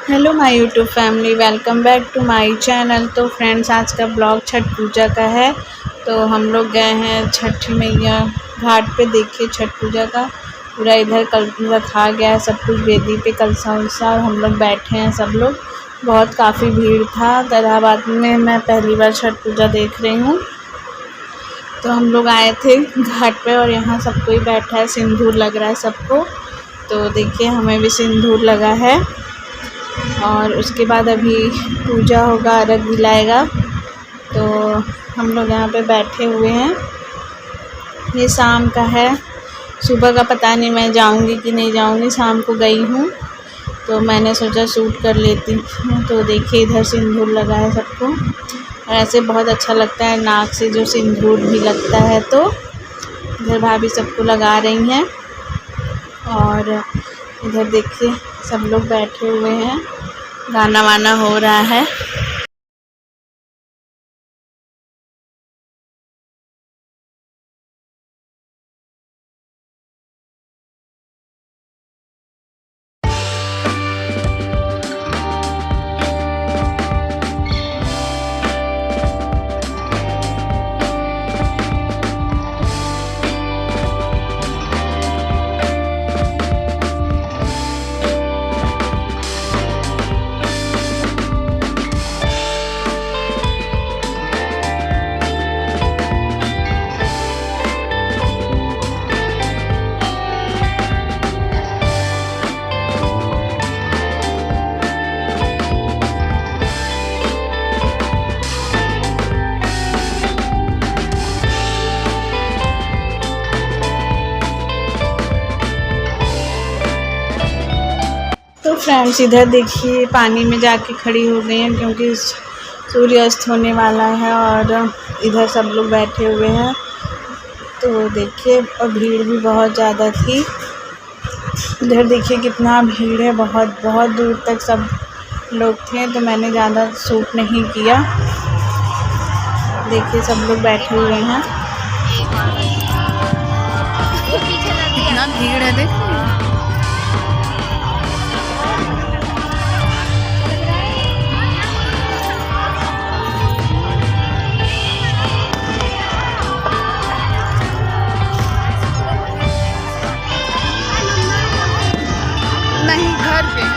Hello my YouTube family, welcome back to my channel. तो friends, आज का blog Chhath पूजा का है। तो हम लोग गए हैं छठ मैया घाट पे। देखिए छठ पूजा का पूरा इधर कल रखा गया है, सब कुछ वेदी पे कलसा उलसा, और हम लोग बैठे हैं सब लोग। बहुत काफ़ी भीड़ था। इलाहाबाद में मैं पहली बार छठ पूजा देख रही हूँ। तो हम लोग आए थे घाट पे और यहाँ सब कोई बैठा है, सिंदूर लग रहा है सबको। तो देखिए हमें भी सिंदूर लगा है। और उसके बाद अभी पूजा होगा, अर्घ दिलाएगा। तो हम लोग यहाँ पे बैठे हुए हैं। ये शाम का है, सुबह का पता नहीं मैं जाऊँगी कि नहीं जाऊँगी। शाम को गई हूँ तो मैंने सोचा शूट कर लेती हूँ। तो देखिए इधर सिंदूर लगा है सबको, और ऐसे बहुत अच्छा लगता है नाक से जो सिंदूर भी लगता है। तो इधर भाभी सबको लगा रही हैं, और इधर देखिए सब लोग बैठे हुए हैं, गाना वाना हो रहा है। तो फ्रेंड्स, इधर देखिए पानी में जाके खड़ी हो गई हैं क्योंकि सूर्यास्त होने वाला है, और इधर सब लोग बैठे हुए हैं। तो देखिए और भीड़ भी बहुत ज़्यादा थी। इधर देखिए कितना भीड़ है, बहुत बहुत दूर तक सब लोग थे। तो मैंने ज़्यादा शूट नहीं किया। देखिए सब लोग बैठे हुए हैं, कितना भीड़ है देखिए। नहीं, घर पे।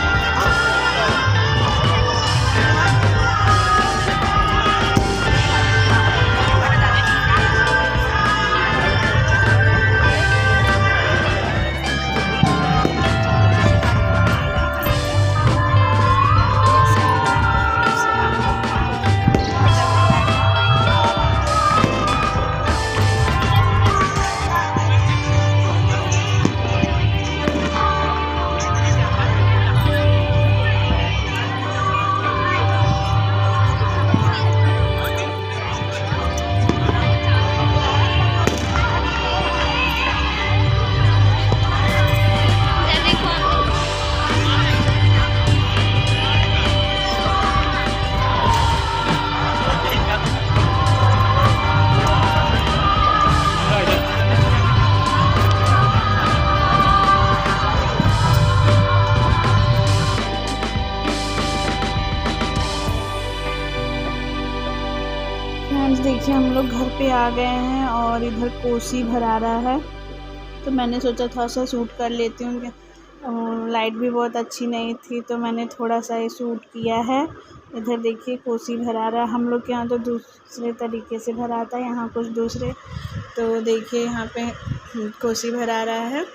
फ्रेंड्स देखिए हम लोग घर पे आ गए हैं, और इधर कोसी भरा रहा है। तो मैंने सोचा थोड़ा सा शूट कर लेती हूँ। लाइट भी बहुत अच्छी नहीं थी, तो मैंने थोड़ा सा ये शूट किया है। इधर देखिए कोसी भरा रहा है। हम लोग के यहाँ तो दूसरे तरीके से भराता है, यहाँ कुछ दूसरे। तो देखिए यहाँ पे कोसी भरा रहा है,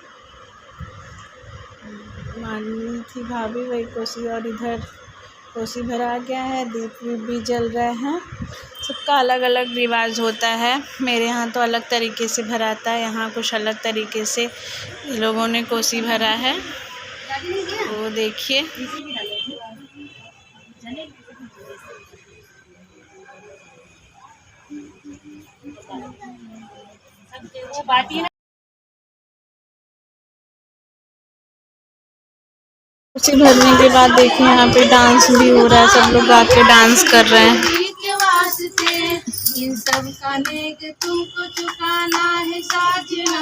मानी थी भाभी वही कोसी। और इधर कोसी भरा गया है, दीप भी जल रहे हैं। सबका अलग अलग रिवाज होता है। मेरे यहाँ तो अलग तरीके से भराता है, यहाँ कुछ अलग तरीके से लोगों ने कोसी भरा है। वो देखिए कोसी भरने के बाद देखिए यहाँ पे डांस भी हो रहा है, सब लोग गा के डांस कर रहे हैं। इन सब का नेक तुमको चुकाना है साजना,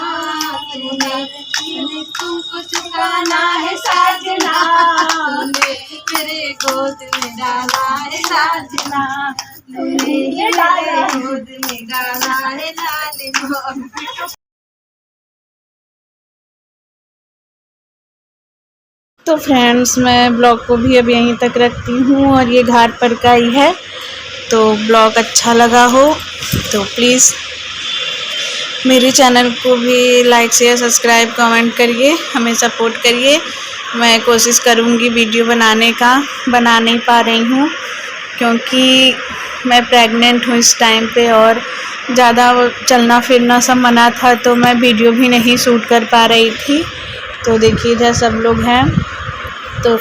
तुमको चुकाना है साजना, मेरे गोद में डाला है लालिमा, लूली लाले गोद में डाला है लालिमा। तो फ्रेंड्स मैं ब्लॉग को भी अब यहीं तक रखती हूँ और ये घाट पर का ही है। तो ब्लॉग अच्छा लगा हो तो प्लीज़ मेरे चैनल को भी लाइक शेयर सब्सक्राइब कमेंट करिए, हमें सपोर्ट करिए। मैं कोशिश करूँगी वीडियो बनाने का, बना नहीं पा रही हूँ क्योंकि मैं प्रेग्नेंट हूँ इस टाइम पे और ज़्यादा चलना फिरना सब मना था, तो मैं वीडियो भी नहीं शूट कर पा रही थी। तो देखिए इधर सब लोग हैं। तो